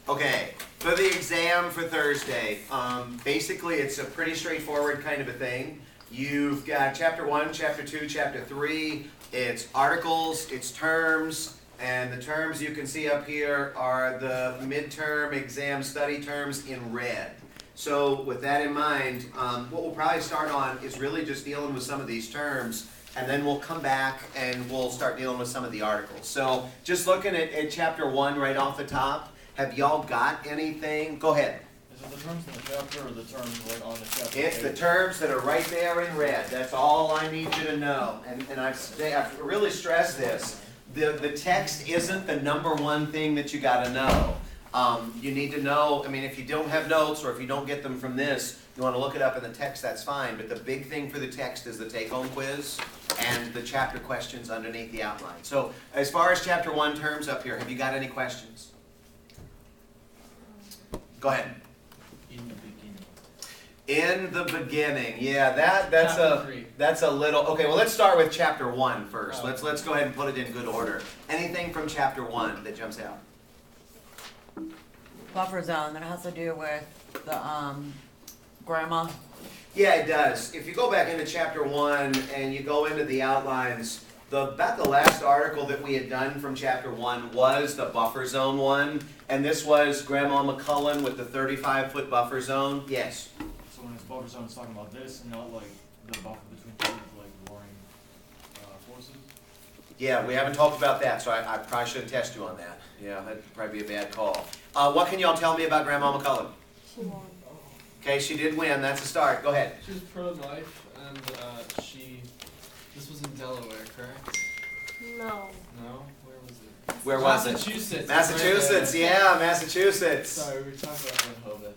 Okay, for the exam for Thursday, basically it's a pretty straightforward kind of a thing. You've got chapter 1, chapter 2, chapter 3, it's articles, it's terms, and the terms you can see up here are the midterm exam study terms in red. So with that in mind, what we'll probably start on is really just dealing with some of these terms, and then we'll come back and we'll start dealing with some of the articles. So just looking at chapter 1 right off the top, have y'all got anything? Go ahead. Is it the terms in the chapter or the terms right on the chapter? It's the terms that are right there in red. That's all I need you to know. And I've really stressed this. The text isn't the number one thing that you got to know. You need to know, I mean, if you don't have notes or if you don't get them from this, you want to look it up in the text, that's fine. But the big thing for the text is the take-home quiz and the chapter questions underneath the outline. So as far as chapter 1 terms up here, have you got any questions? Go ahead. In the beginning. In the beginning, yeah, that's a little. Okay, well, let's start with chapter 1 first. Oh. Let's go ahead and put it in good order. Anything from chapter 1 that jumps out? Buffer zone, that has to do with the grandma. Yeah, it does. If you go back into chapter 1 and you go into the outlines, about the last article that we had done from chapter 1 was the buffer zone one, and this was Grandma McCullen with the 35-foot buffer zone. Yes. So when it's buffer zone, it's talking about this and not like the buffer between two like warring forces? Yeah, we haven't talked about that, so I probably shouldn't test you on that. Yeah, that'd probably be a bad call. What can y'all tell me about Grandma McCullen? She won. Okay, she did win. That's a start. Go ahead. She was pro-life, and this was in Delaware, correct? No. No? Where was it? Where was it? Massachusetts. Massachusetts, Right yeah, Massachusetts. Sorry, we were talking about Rehoboth.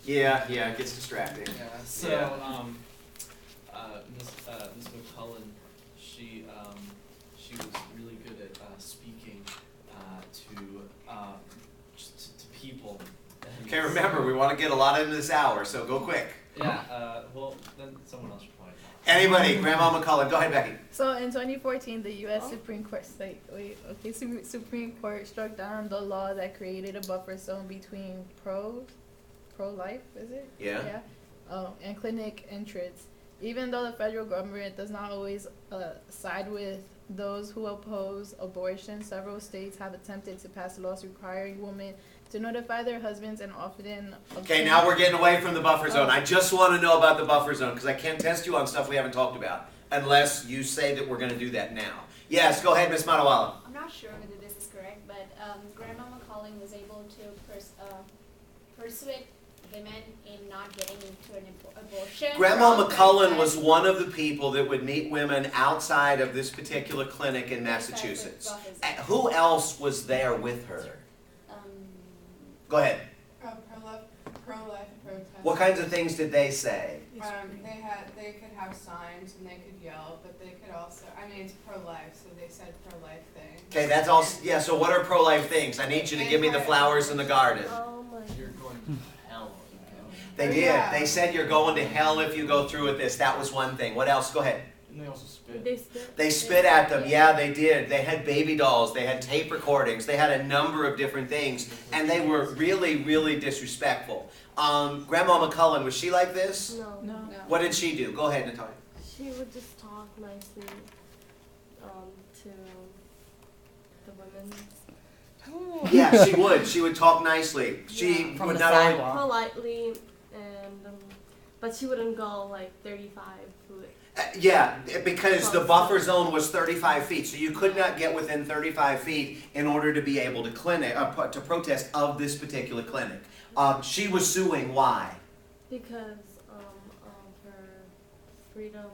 Yeah, it gets distracting. Yeah, so, Yeah. Miss McCullen, she was really good at speaking to people. Okay, remember, we want to get a lot into this hour, so go quick. Yeah, well, then someone else should probably. Anybody, Grandma McCullen, go ahead, Becky. So in 2014, the U.S. Supreme Court Supreme Court struck down the law that created a buffer zone between pro-life, is it? Yeah. And clinic entrance. Even though the federal government does not always side with those who oppose abortion, several states have attempted to pass laws requiring women to notify their husbands and often. Okay, now we're getting away from the buffer zone. I just want to know about the buffer zone because I can't test you on stuff we haven't talked about unless you say that we're going to do that now. Yes, go ahead, Ms. Matawala. I'm not sure whether this is correct, but Grandma McCullen was able to persuade women in not getting into an abortion. Grandma McCullen was one of the people that would meet women outside of this particular clinic in Massachusetts. Who else was there with her? Go ahead. Pro-life protest. What kinds of things did they say? They could have signs and they could yell, but they could also, I mean, it's pro-life, so they said pro-life things. Okay, that's all. Yeah, so what are pro-life things? I need you to give me the flowers in the garden. Oh my. You're going to hell if you go. They did. Yeah. They said you're going to hell if you go through with this. That was one thing. What else? Go ahead. Didn't they also spit? They spit. They spit at them. Yeah, they did. They had baby dolls. They had tape recordings. They had a number of different things. And they were really, really disrespectful. Grandma McCullen, was she like this? No. What did she do? Go ahead, Natalia. She would just talk nicely to the women. Yeah, she would. She would talk nicely. She From would the not only... sidewalk. Politely, and but she wouldn't go like 35 foot. Yeah, because the buffer zone was 35 feet, so you could not get within 35 feet in order to be able to to protest of this particular clinic. She was suing. Why? Because of her freedom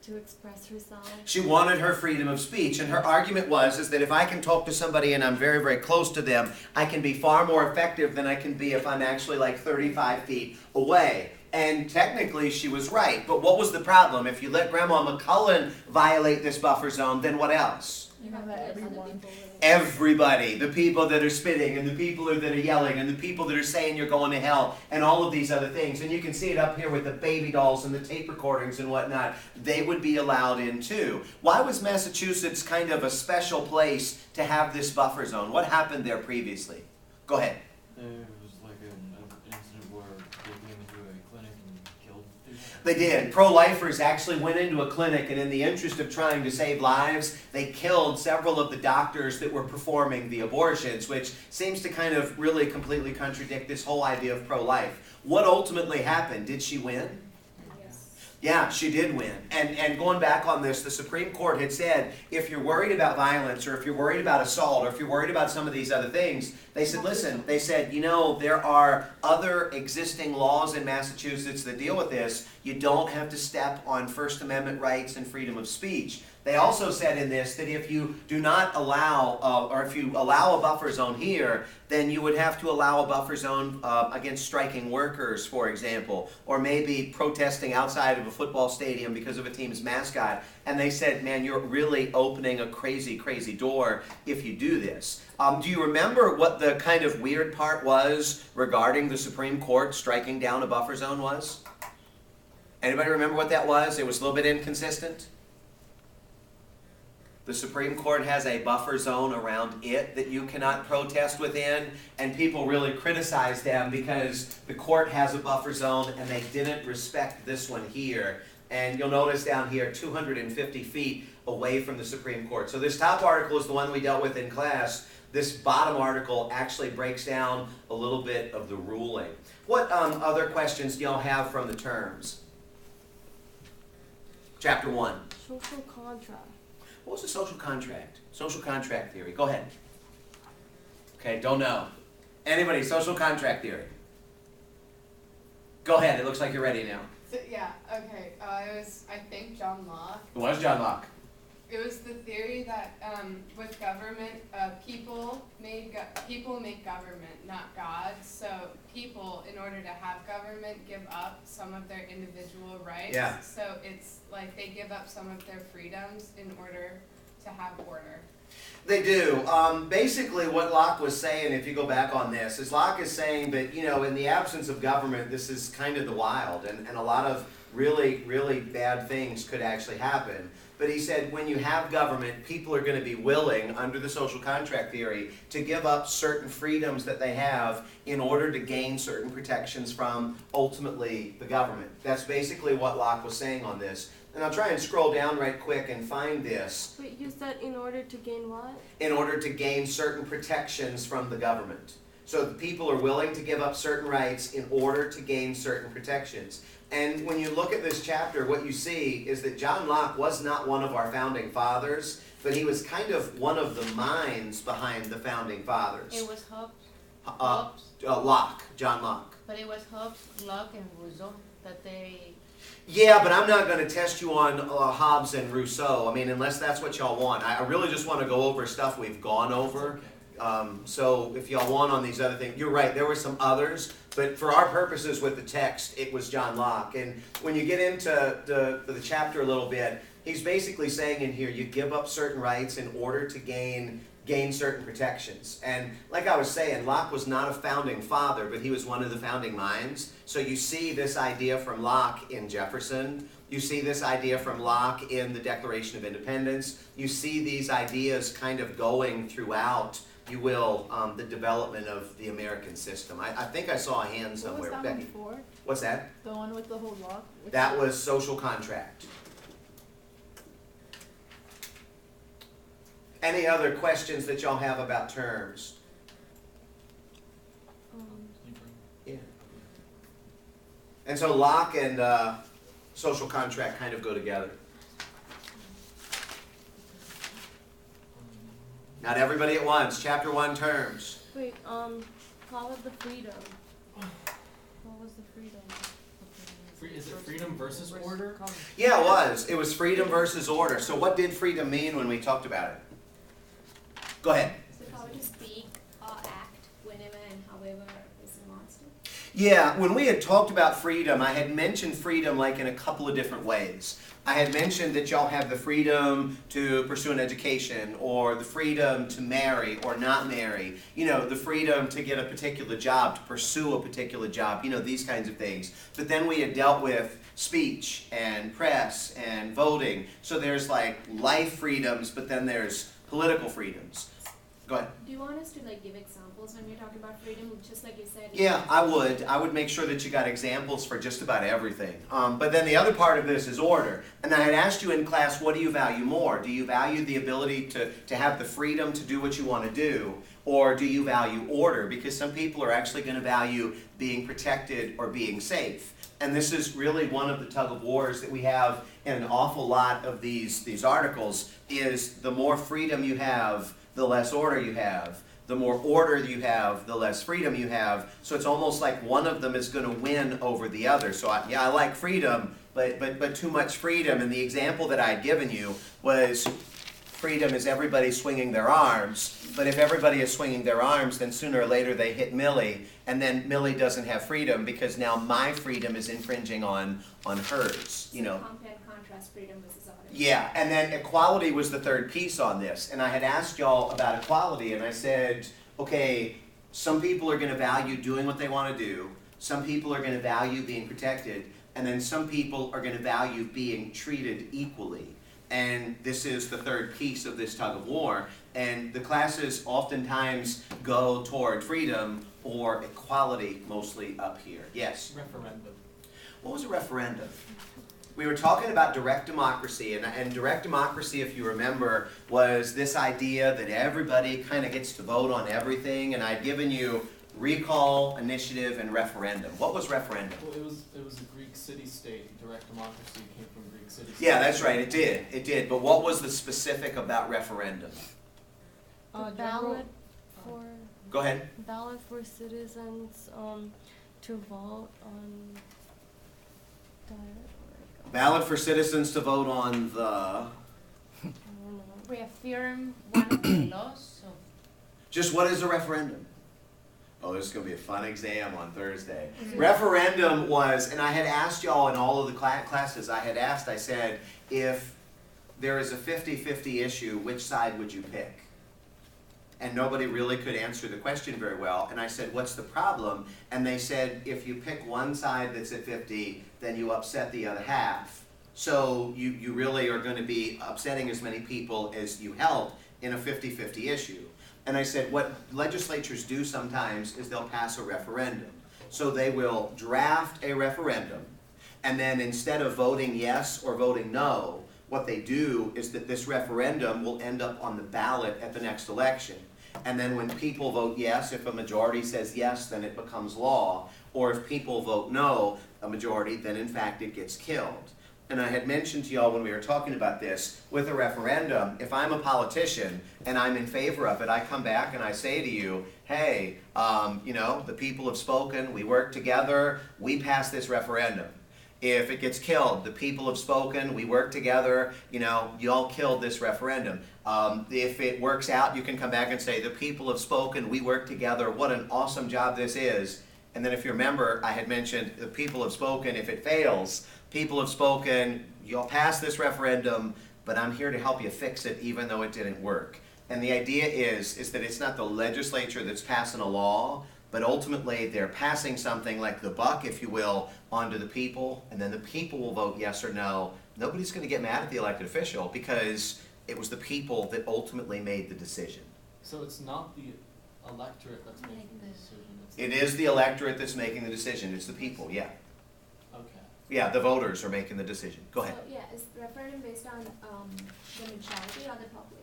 to express herself. She wanted her freedom of speech, and her argument is that if I can talk to somebody and I'm very, very close to them, I can be far more effective than I can be if I'm actually like 35 feet away. And technically, she was right. But what was the problem? If you let Grandma McCullen violate this buffer zone, then what else? You know that everyone. Everybody, the people that are spitting and the people that are yelling and the people that are saying you're going to hell and all of these other things. And you can see it up here with the baby dolls and the tape recordings and whatnot. They would be allowed in too. Why was Massachusetts kind of a special place to have this buffer zone? What happened there previously? Go ahead. There was like an incident where they came into a clinic and killed people. They did. Pro-lifers actually went into a clinic, and in the interest of trying to save lives, they killed several of the doctors that were performing the abortions, which seems to kind of really completely contradict this whole idea of pro-life. What ultimately happened? Did she win? Yes. Yeah, she did win. And going back on this, the Supreme Court had said, if you're worried about violence, or if you're worried about assault, or if you're worried about some of these other things, they said, listen, they said, you know, there are other existing laws in Massachusetts that deal with this. You don't have to step on First Amendment rights and freedom of speech. They also said in this that if you do not allow, or if you allow a buffer zone here, then you would have to allow a buffer zone against striking workers, for example, or maybe protesting outside of a football stadium because of a team's mascot. And they said, man, you're really opening a crazy, crazy door if you do this. Do you remember what the kind of weird part was regarding the Supreme Court striking down a buffer zone was? Anybody remember what that was? It was a little bit inconsistent. The Supreme Court has a buffer zone around it that you cannot protest within, and people really criticize them because the court has a buffer zone and they didn't respect this one here. And you'll notice down here, 250 feet away from the Supreme Court. So this top article is the one we dealt with in class. This bottom article actually breaks down a little bit of the ruling. What other questions do y'all have from the terms? Chapter 1. Social contract. What was a social contract? Social contract theory. Go ahead. Okay, don't know. Anybody, social contract theory? Go ahead, it looks like you're ready now. So, yeah, okay. It was, I think, John Locke. It was John Locke. It was the theory that with government, people make government, not God. So people, in order to have government, give up some of their individual rights. Yeah. So it's like they give up some of their freedoms in order to have order. They do. Basically what Locke was saying, if you go back on this, is Locke is saying that, you know, in the absence of government, this is kind of the wild, and a lot of really, really bad things could actually happen. But he said when you have government, people are going to be willing, under the social contract theory, to give up certain freedoms that they have in order to gain certain protections from, ultimately, the government. That's basically what Locke was saying on this. And I'll try and scroll down right quick and find this. Wait, you said in order to gain what? In order to gain certain protections from the government. So the people are willing to give up certain rights in order to gain certain protections. And when you look at this chapter, what you see is that John Locke was not one of our founding fathers, but he was kind of one of the minds behind the founding fathers. It was Hobbes, Locke, John Locke. but it was Hobbes, Locke, and Rousseau that they. Yeah, but I'm not going to test you on Hobbes and Rousseau. I mean, unless that's what y'all want. I really just want to go over stuff we've gone over. So if y'all want on these other things, you're right, there were some others, but for our purposes with the text, it was John Locke. And when you get into the chapter a little bit, he's basically saying in here, you give up certain rights in order to gain certain protections. And like I was saying, Locke was not a founding father, but he was one of the founding minds. So you see this idea from Locke in Jefferson. You see this idea from Locke in the Declaration of Independence. You see these ideas kind of going throughout, you will, the development of the American system. I think I saw a hand somewhere. What was that Becky. one for? What's that? The one with the whole lock? That was social contract. Any other questions that y'all have about terms? Yeah. And so Locke and social contract kind of go together. Not everybody at once. Chapter 1 terms. Wait, how about the freedom? What was the freedom? Is it freedom versus order? Yeah, it was. It was freedom versus order. So what did freedom mean when we talked about it? Go ahead. So power to speak or act whenever and however is wants to. Yeah, when we had talked about freedom, I had mentioned freedom like in a couple of different ways. I had mentioned that y'all have the freedom to pursue an education, or the freedom to marry or not marry, you know, the freedom to get a particular job, to pursue a particular job, you know, these kinds of things. But then we had dealt with speech and press and voting. So there's like life freedoms, but then there's political freedoms. Go ahead. Do you want us to like give examples examples when we're talking about freedom, just like you said. Yeah, I would make sure that you got examples for just about everything. But then the other part of this is order. And I had asked you in class, what do you value more? Do you value the ability to have the freedom to do what you want to do? Or do you value order? Because some people are actually going to value being protected or being safe. And this is really one of the tug of wars that we have in an awful lot of these articles, is the more freedom you have, the less order you have. The more order you have, the less freedom you have. So it's almost like one of them is going to win over the other. So I like freedom, but too much freedom. And the example that I had given you was freedom is everybody swinging their arms. But if everybody is swinging their arms, then sooner or later they hit Millie, and then Millie doesn't have freedom because now my freedom is infringing on hers. You know. Compare and contrast freedom versus order. Yeah, and then equality was the third piece on this. And I had asked y'all about equality, and I said, okay, some people are going to value doing what they want to do. Some people are going to value being protected. And then some people are going to value being treated equally. And this is the third piece of this tug of war. And the classes oftentimes go toward freedom or equality, mostly up here. Yes? Referendum. What was a referendum? We were talking about direct democracy, and direct democracy, if you remember, was this idea that everybody kind of gets to vote on everything, and I'd given you recall, initiative, and referendum. What was referendum? Well, it was a Greek city-state. Direct democracy came from Greek city-state. Yeah, that's right, it did. But what was the specific about referendum? Ballot for Go ahead. ballot for citizens to vote on Ballot for citizens to vote on the... I don't know. Reaffirm one of the laws of. Just what is a referendum? Oh, this is going to be a fun exam on Thursday. Referendum was, and I had asked y'all in all of the classes, I said, if there is a 50-50 issue, which side would you pick? And nobody really could answer the question very well. And I said, what's the problem? And they said, if you pick one side that's at 50, then you upset the other half. So you really are going to be upsetting as many people as you help in a 50-50 issue. And I said, what legislatures do sometimes is they'll pass a referendum. So they will draft a referendum, and then instead of voting yes or voting no, what they do is that this referendum will end up on the ballot at the next election. And then when people vote yes, if a majority says yes, then it becomes law. Or if people vote no, a majority, then in fact it gets killed. And I had mentioned to y'all when we were talking about this, with a referendum, if I'm a politician and I'm in favor of it, I come back and I say to you, hey, the people have spoken, we work together, we pass this referendum. If it gets killed, the people have spoken, we work together, y'all killed this referendum. If it works out, you can come back and say, the people have spoken, we work together, what an awesome job this is. And then if you remember, I had mentioned the people have spoken, if it fails, people have spoken, you'll pass this referendum, but I'm here to help you fix it even though it didn't work. And the idea is that it's not the legislature that's passing a law, but ultimately they're passing something like the buck, if you will, onto the people, and then the people will vote yes or no. Nobody's going to get mad at the elected official because it was the people that ultimately made the decision. So it's not the electorate that's making the decision. It is the electorate that's making the decision. It's the people, yeah. Okay. Yeah, the voters are making the decision. Go ahead. So, is referendum based on the majority or the public?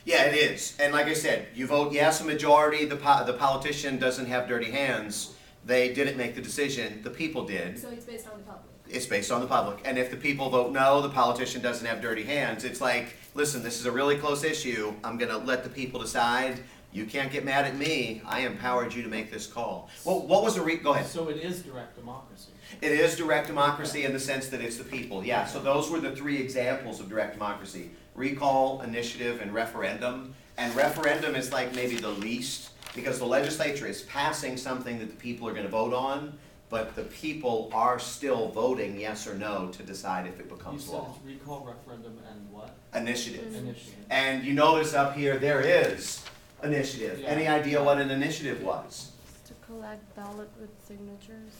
Yeah, it is. And like I said, you vote yes, a majority, the politician doesn't have dirty hands. They didn't make the decision, the people did. So it's based on the public? It's based on the public. And if the people vote no, the politician doesn't have dirty hands. It's like, listen, this is a really close issue. I'm going to let the people decide. You can't get mad at me. I empowered you to make this call. Well, what was the go ahead. So it is direct democracy. It is direct democracy in the sense that it's the people. Yeah, so those were the three examples of direct democracy. Recall, initiative, and referendum. And referendum is like maybe the least, because the legislature is passing something that the people are going to vote on, but the people are still voting yes or no to decide if it becomes law. You said it's recall, referendum, and what? Initiative. Initiative. And you notice up here, there is initiative. Yeah. Any idea what an initiative was? To collect ballot with signatures.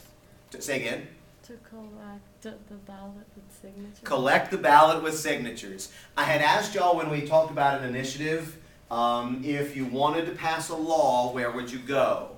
Say again. To collect the ballot with signatures. Collect the ballot with signatures. I had asked y'all when we talked about an initiative, If you wanted to pass a law, where would you go?